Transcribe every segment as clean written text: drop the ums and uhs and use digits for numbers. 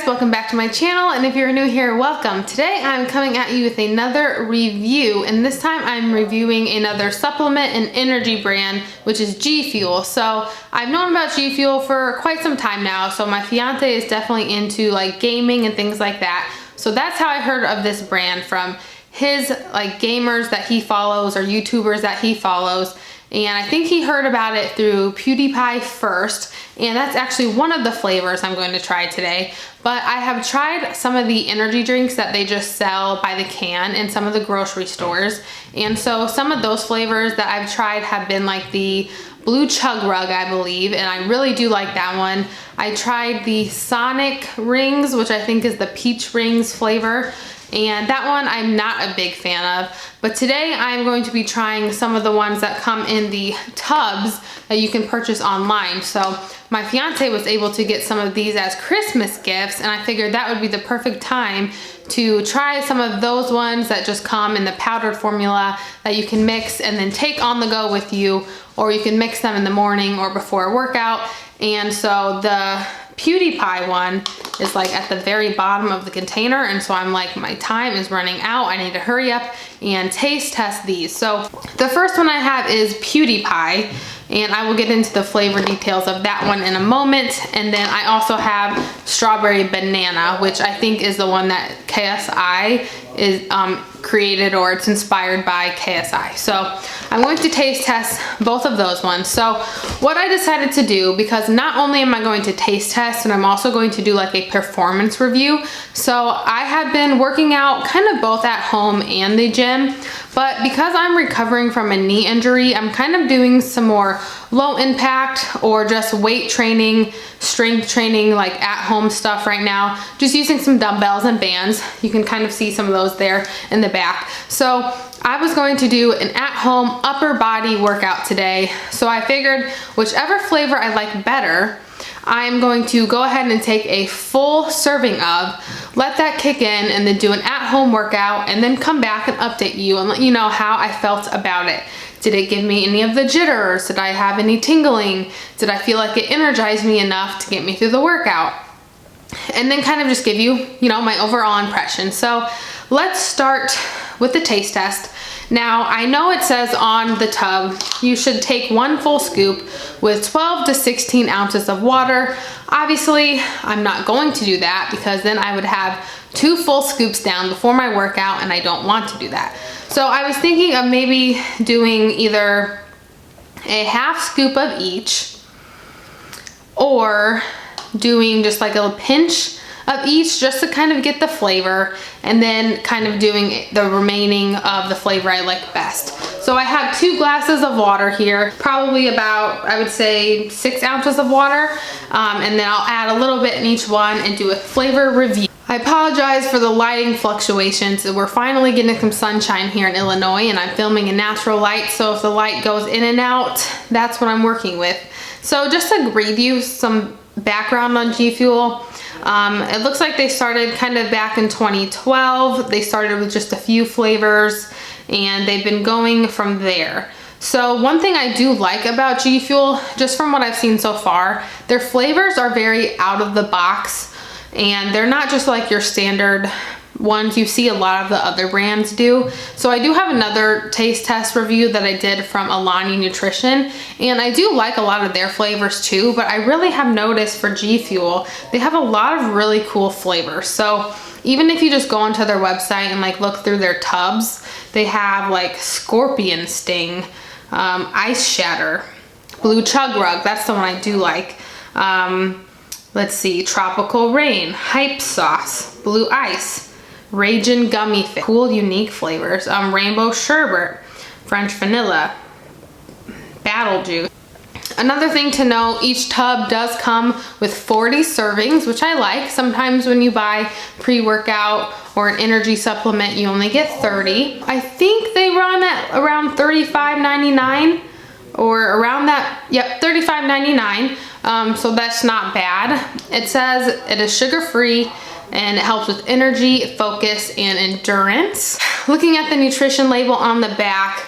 welcome back to my channel, and if you're new here, welcome. Today I'm coming at you with another review, and this time I'm reviewing another supplement and energy brand, which is G Fuel. So I've known about G Fuel for quite some time now, so my fiance is definitely into like gaming and things like that. So that's how I heard of this brand, from his like gamers that he follows or YouTubers that he follows. And I think he heard about it through PewDiePie first, and that's actually one of the flavors I'm going to try today. But I have tried some of the energy drinks that they just sell by the can in some of the grocery stores. And so some of those flavors that I've tried have been like the Blue Chug Rug, I believe, and I really do like that one. I tried the Sonic Rings, which I think is the Peach Rings flavor, and that one I'm not a big fan of. But today I'm going to be trying some of the ones that come in the tubs that you can purchase online. So my fiance was able to get some of these as Christmas gifts, and I figured that would be the perfect time to try some of those ones that just come in the powdered formula that you can mix and then take on the go with you, or you can mix them in the morning or before a workout. And so the PewDiePie one is like at the very bottom of the container, and so I'm like, my time is running out, I need to hurry up and taste test these. So the first one I have is PewDiePie, and I will get into the flavor details of that one in a moment. And then I also have Strawberry Banana, which I think is the one that KSI is created, or it's inspired by KSI. So I'm going to taste test both of those ones. So what I decided to do, because not only am I going to taste test, and I'm also going to do like a performance review. So I have been working out kind of both at home and the gym, but because I'm recovering from a knee injury, I'm kind of doing some more low impact or just weight training, strength training, like at home stuff right now, just using some dumbbells and bands. You can kind of see some of those there in the back. So I was going to do an at-home upper body workout today. So I figured whichever flavor I like better, I'm going to go ahead and take a full serving of, let that kick in, and then do an at-home workout, and then come back and update you and let you know how I felt about it. Did it give me any of the jitters? Did I have any tingling? Did I feel like it energized me enough to get me through the workout? And then kind of just give you, my overall impression. So let's start with the taste test. Now, I know it says on the tub you should take 1 full scoop with 12 to 16 ounces of water. Obviously, I'm not going to do that, because then I would have 2 full scoops down before my workout, and I don't want to do that. So I was thinking of maybe doing either a half scoop of each, or doing just like a pinch of each, just to kind of get the flavor, and then kind of doing the remaining of the flavor I like best. So I have 2 glasses of water here, probably about, I would say, 6 ounces of water, and then I'll add a little bit in each one and do a flavor review. I apologize for the lighting fluctuations. We're finally getting some sunshine here in Illinois, and I'm filming in natural light, so if the light goes in and out, that's what I'm working with. So just to read you some background on G Fuel, it looks like they started kind of back in 2012. They started with just a few flavors, and they've been going from there. So one thing I do like about G Fuel, just from what I've seen so far, their flavors are very out of the box, and they're not just like your standard ones you see a lot of the other brands do. So I do have another taste test review that I did from Alani Nutrition, and I do like a lot of their flavors too, but I really have noticed for G Fuel, they have a lot of really cool flavors. So even if you just go onto their website and like look through their tubs, they have like Scorpion Sting, Ice Shatter, Blue Chug Rug, that's the one I do like. Let's see, Tropical Rain, Hype Sauce, Blue Ice, Ragin' Gummy Fish, cool unique flavors, Rainbow Sherbet, French Vanilla, Battle Juice. Another thing to know, each tub does come with 40 servings, which I like. Sometimes when you buy pre-workout or an energy supplement, you only get 30. I think they run at around $35.99 or around that, yep, $35.99. So that's not bad. It says it is sugar-free, and it helps with energy, focus, and endurance. Looking at the nutrition label on the back,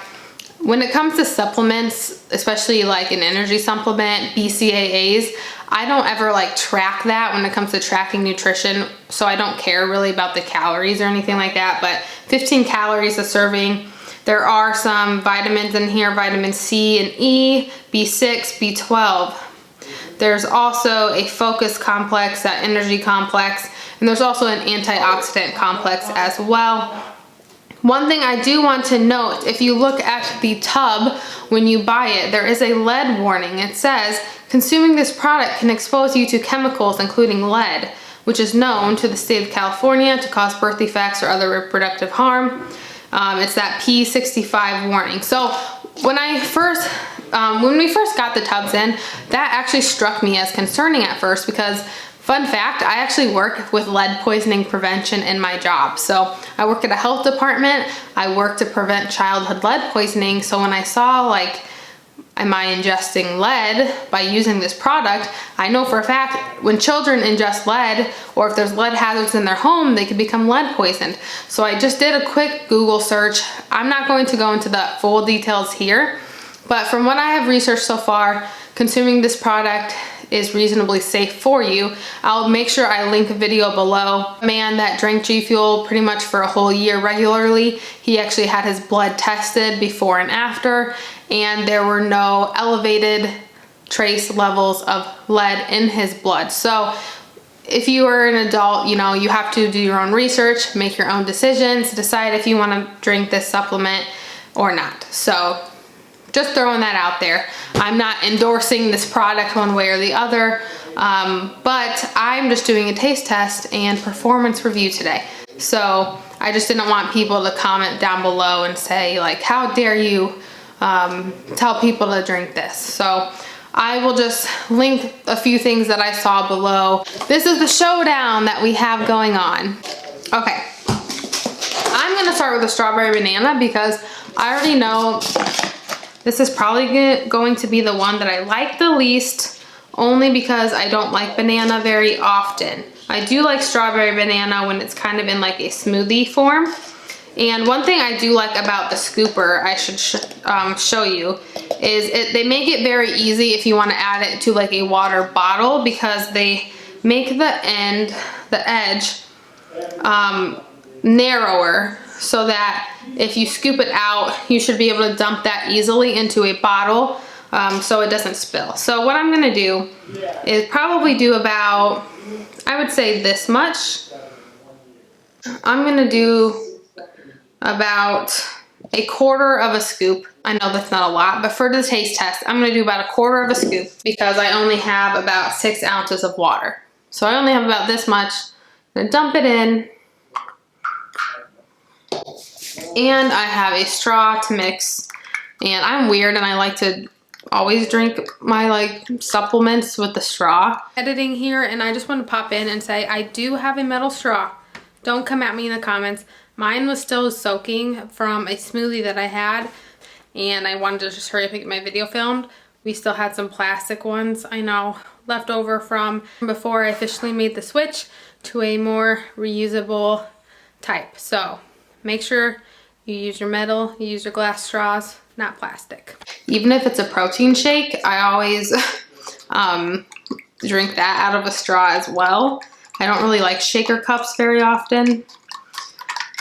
When it comes to supplements, especially like an energy supplement, BCAAs, I don't ever like track that when it comes to tracking nutrition. So I don't care really about the calories or anything like that, but 15 calories a serving. There are some vitamins in here, vitamin C and E, B6, B12. There's also a focus complex, that energy complex, and there's also an antioxidant complex as well. One thing I do want to note, if you look at the tub when you buy it, there is a lead warning. It says, consuming this product can expose you to chemicals including lead, which is known to the state of California to cause birth defects or other reproductive harm. It's that P65 warning. So when we first got the tubs in, that actually struck me as concerning at first because, fun fact, I actually work with lead poisoning prevention in my job. So I work at a health department. I work to prevent childhood lead poisoning. So when I saw like, am I ingesting lead by using this product? I know for a fact when children ingest lead, or if there's lead hazards in their home, they could become lead poisoned. So I just did a quick Google search. I'm not going to go into the full details here, but from what I have researched so far, consuming this product is reasonably safe for you. I'll make sure I link a video below. A man that drank G Fuel pretty much for a whole year regularly, he actually had his blood tested before and after, and there were no elevated trace levels of lead in his blood. So if you are an adult, you know, you have to do your own research, make your own decisions, decide if you want to drink this supplement or not. So just throwing that out there. I'm not endorsing this product one way or the other, but I'm just doing a taste test and performance review today. So I just didn't want people to comment down below and say like, how dare you tell people to drink this. So I will just link a few things that I saw below. This is the showdown that we have going on. Okay, I'm gonna start with the strawberry banana because I already know this is probably going to be the one that I like the least, only because I don't like banana very often. I do like strawberry banana when it's kind of in like a smoothie form. And one thing I do like about the scooper, I should show you, is they make it very easy if you want to add it to like a water bottle, because they make the edge narrower, so that if you scoop it out, you should be able to dump that easily into a bottle so it doesn't spill. So what I'm gonna do is probably do about, I would say this much. I'm gonna do about 1/4 of a scoop. I know that's not a lot, but for the taste test, I'm gonna do about 1/4 of a scoop because I only have about 6 ounces of water. So I only have about this much. I'm gonna dump it in. And I have a straw to mix, and I'm weird and I like to always drink my like supplements with the straw. Editing here, and I just want to pop in and say I do have a metal straw. Don't come at me in the comments. Mine was still soaking from a smoothie that I had, and I wanted to just hurry up and get my video filmed. We still had some plastic ones, I know, left over from before I officially made the switch to a more reusable type. So make sure you use your metal, you use your glass straws, not plastic. Even if it's a protein shake, I always drink that out of a straw as well. I don't really like shaker cups very often,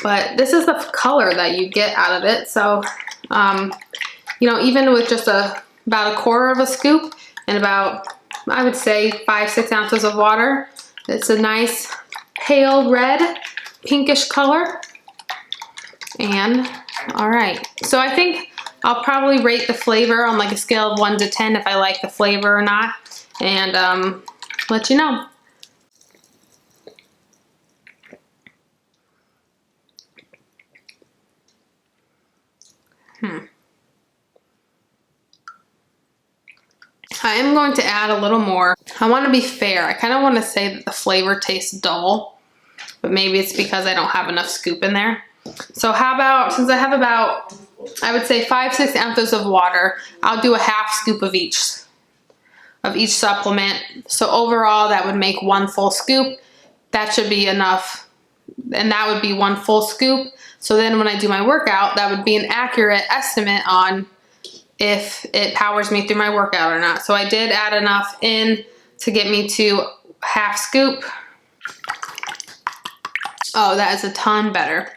but this is the color that you get out of it. So, you know, even with just about 1/4 of a scoop and about, I would say 5-6 ounces of water, it's a nice pale red, pinkish color. And all right, so I think I'll probably rate the flavor on like a scale of 1 to 10 if I like the flavor or not, and let you know. I am going to add a little more. I want to be fair. I kind of want to say that the flavor tastes dull, but maybe it's because I don't have enough scoop in there. So how about, since I have about, I would say 5-6 ounces of water, I'll do a 1/2 scoop of each supplement. So overall that would make 1 full scoop. That should be enough and that would be 1 full scoop. So then when I do my workout, that would be an accurate estimate on if it powers me through my workout or not. So I did add enough in to get me to 1/2 scoop. Oh, that is a ton better.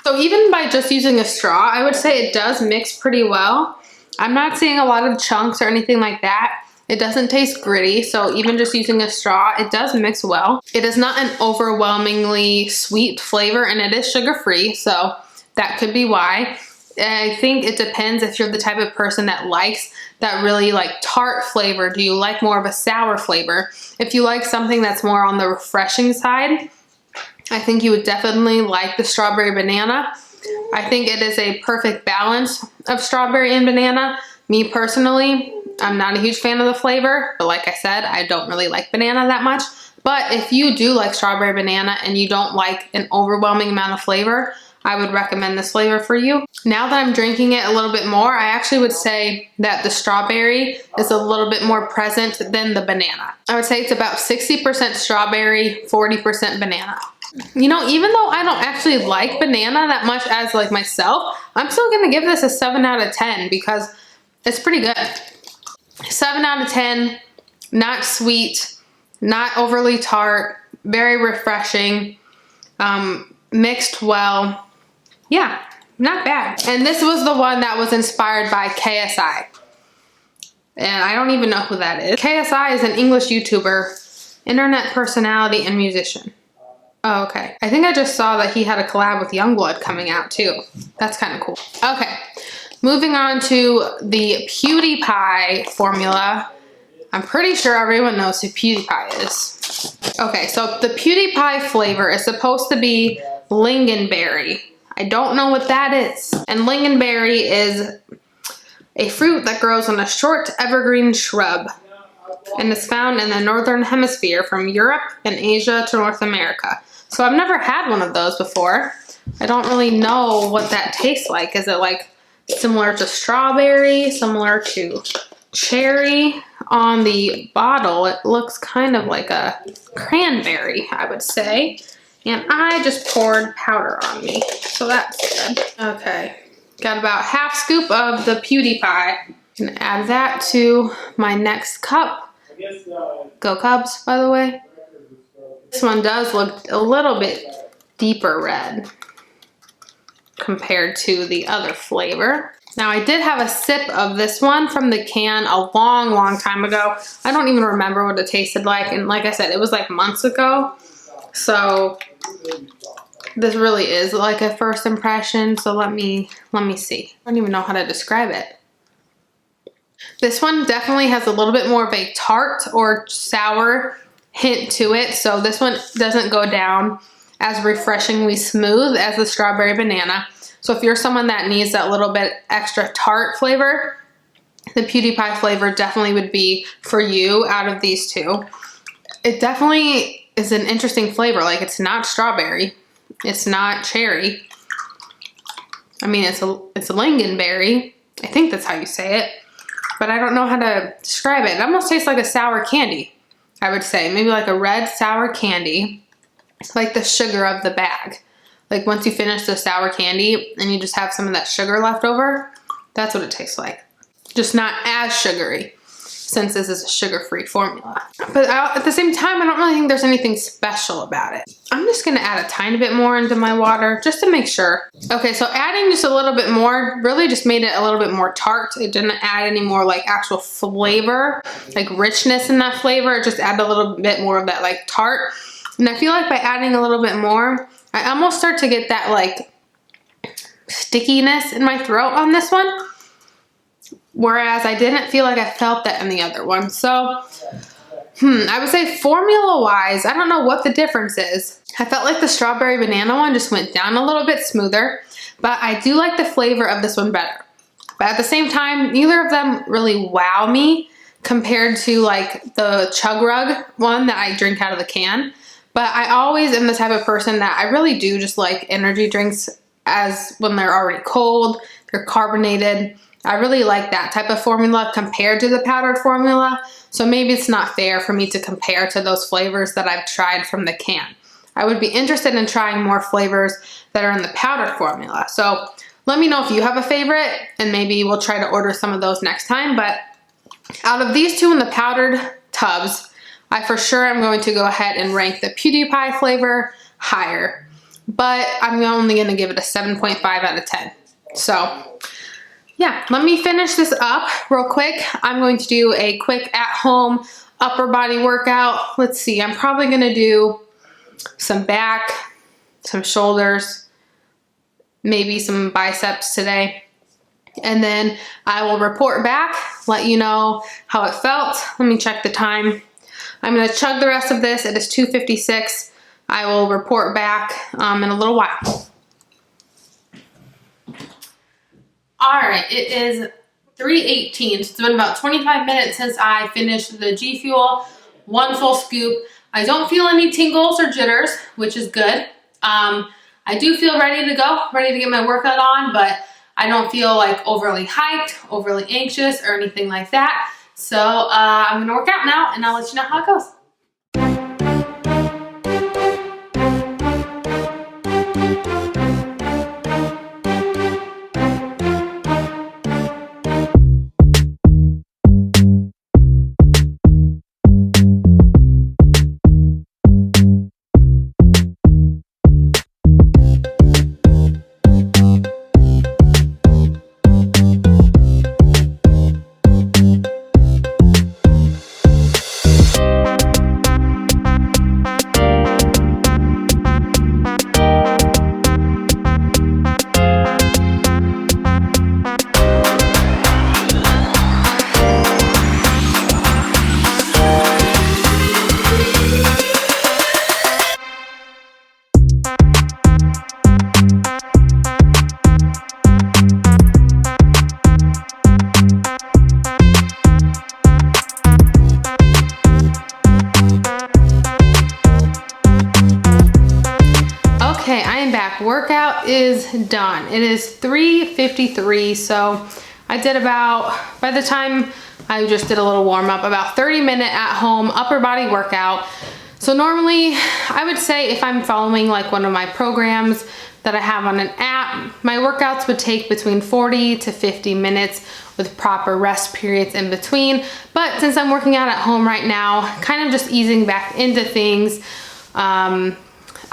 So even by just using a straw, I would say it does mix pretty well. I'm not seeing a lot of chunks or anything like that. It doesn't taste gritty, so even just using a straw, it does mix well. It is not an overwhelmingly sweet flavor, and it is sugar-free, so that could be why. I think it depends if you're the type of person that likes that really like tart flavor. Do you like more of a sour flavor? If you like something that's more on the refreshing side, I think you would definitely like the strawberry banana. I think it is a perfect balance of strawberry and banana. Me personally, I'm not a huge fan of the flavor, but like I said, I don't really like banana that much. But if you do like strawberry banana and you don't like an overwhelming amount of flavor, I would recommend this flavor for you. Now that I'm drinking it a little bit more, I actually would say that the strawberry is a little bit more present than the banana. I would say it's about 60% strawberry, 40% banana. You know, even though I don't actually like banana that much as like myself, I'm still gonna give this a 7 out of 10 because it's pretty good. 7 out of 10, not sweet, not overly tart, very refreshing, mixed well. Yeah, not bad. And this was the one that was inspired by KSI. And I don't even know who that is. KSI is an English YouTuber, internet personality, and musician. Oh, okay. I think I just saw that he had a collab with Youngblood coming out too. That's kind of cool. Okay, moving on to the PewDiePie formula. I'm pretty sure everyone knows who PewDiePie is. Okay, so the PewDiePie flavor is supposed to be Lingonberry. I don't know what that is. And Lingonberry is a fruit that grows on a short evergreen shrub and is found in the northern hemisphere from Europe and Asia to North America. So I've never had one of those before. I don't really know what that tastes like. Is it like similar to strawberry, similar to cherry? On the bottle, it looks kind of like a cranberry, I would say. And I just poured powder on me, so that's good. Okay, got about 1/2 scoop of the PewDiePie. Gonna add that to my next cup. Go Cubs, by the way. This one does look a little bit deeper red compared to the other flavor. Now I did have a sip of this one from the can a long time ago. I don't even remember what it tasted like, and like I said, it was like months ago. So this really is like a first impression. So let me see. I don't even know how to describe it. This one definitely has a little bit more of a tart or sour hint to it. So this one doesn't go down as refreshingly smooth as the strawberry banana. So if you're someone that needs that little bit extra tart flavor, the PewDiePie flavor definitely would be for you out of these two. It definitely is an interesting flavor. Like, it's not strawberry, it's not cherry. I mean, it's a lingonberry. I think that's how you say it, but I don't know how to describe it. It almost tastes like a sour candy, I would say. Maybe like a red sour candy. It's like the sugar of the bag. Like once you finish the sour candy and you just have some of that sugar left over, that's what it tastes like. Just not as sugary, since this is a sugar-free formula. But at the same time, I don't really think there's anything special about it. I'm just gonna add a tiny bit more into my water just to make sure. Okay, so adding just a little bit more really just made it a little bit more tart. It didn't add any more like actual flavor, like richness in that flavor. It just added a little bit more of that like tart. And I feel like by adding a little bit more, I almost start to get that like stickiness in my throat on this one. Whereas I didn't feel like I felt that in the other one. So, I would say formula-wise, I don't know what the difference is. I felt like the strawberry banana one just went down a little bit smoother, but I do like the flavor of this one better. But at the same time, neither of them really wow me compared to like the Chug Rug one that I drink out of the can. But I always am the type of person that I really do just like energy drinks as when they're already cold, they're carbonated. I really like that type of formula compared to the powdered formula. So maybe it's not fair for me to compare to those flavors that I've tried from the can. I would be interested in trying more flavors that are in the powdered formula. So let me know if you have a favorite, and maybe we'll try to order some of those next time. But out of these two in the powdered tubs, I for sure am going to go ahead and rank the PewDiePie flavor higher. But I'm only gonna give it a 7.5 out of 10. So yeah, let me finish this up real quick. I'm going to do a quick at-home upper body workout. Let's see, I'm probably gonna do some back, some shoulders, maybe some biceps today. And then I will report back, let you know how it felt. Let me check the time. I'm gonna chug the rest of this. It is 2:56. I will report back in a little while. All right, it is 3:18. So it's been about 25 minutes since I finished the G Fuel, 1 full scoop. I don't feel any tingles or jitters, which is good. I do feel ready to go, ready to get my workout on, but I don't feel like overly hyped, overly anxious, or anything like that. So I'm gonna work out now, and I'll let you know how it goes. Okay, I am back. Workout is done. It is 3:53, so I did about, by the time I just did a little warm up, about 30-minute at home upper body workout. So normally I would say if I'm following like one of my programs that I have on an app, my workouts would take between 40 to 50 minutes with proper rest periods in between. But since I'm working out at home right now, kind of just easing back into things,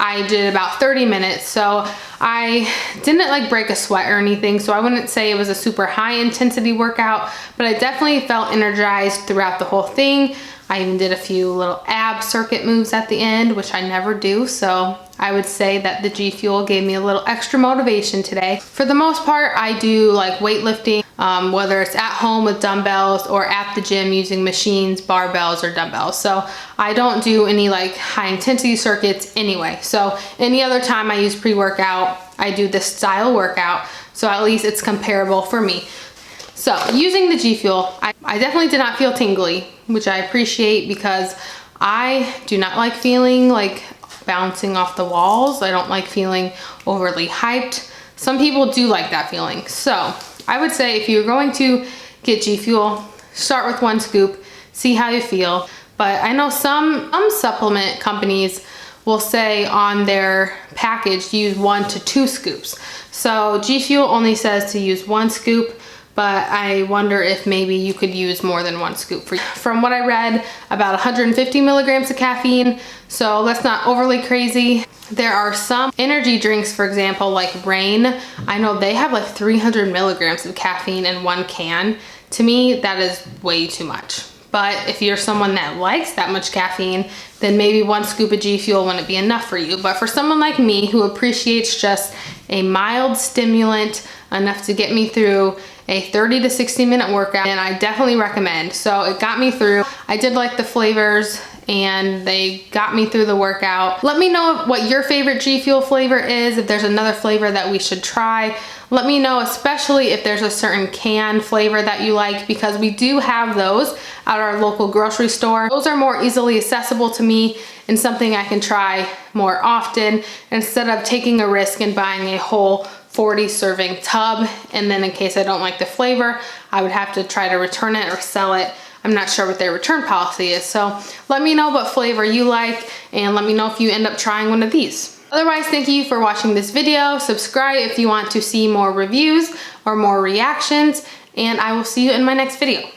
I did about 30 minutes, so I didn't like break a sweat or anything, so I wouldn't say it was a super high intensity workout, but I definitely felt energized throughout the whole thing. I even did a few little ab circuit moves at the end, which I never do, so I would say that the G Fuel gave me a little extra motivation today. For the most part, I do like weightlifting, whether it's at home with dumbbells or at the gym using machines, barbells, or dumbbells. So I don't do any like high intensity circuits anyway. So any other time I use pre-workout, I do this style workout. So at least it's comparable for me. So using the G Fuel, I definitely did not feel tingly, which I appreciate because I do not like feeling like bouncing off the walls. I don't like feeling overly hyped. Some people do like that feeling. So I would say if you're going to get G Fuel, start with 1 scoop, see how you feel. But I know some supplement companies will say on their package, use 1 to 2 scoops. So G Fuel only says to use 1 scoop, but I wonder if maybe you could use more than 1 scoop. From what I read, about 150 milligrams of caffeine, so that's not overly crazy. There are some energy drinks, for example, like Rain. I know they have like 300 milligrams of caffeine in 1 can. To me, that is way too much. But if you're someone that likes that much caffeine, then maybe 1 scoop of G Fuel wouldn't be enough for you. But for someone like me who appreciates just a mild stimulant, enough to get me through a 30 to 60 minute workout, and I definitely recommend. So it got me through. I did like the flavors and they got me through the workout. Let me know what your favorite G Fuel flavor is, if there's another flavor that we should try. Let me know, especially if there's a certain can flavor that you like, because we do have those at our local grocery store. Those are more easily accessible to me and something I can try more often instead of taking a risk and buying a whole 40 serving tub, and then in case I don't like the flavor, I would have to try to return it or sell it. I'm not sure what their return policy is. So let me know what flavor you like, and let me know if you end up trying one of these. Otherwise, thank you for watching this video. Subscribe if you want to see more reviews or more reactions, and I will see you in my next video.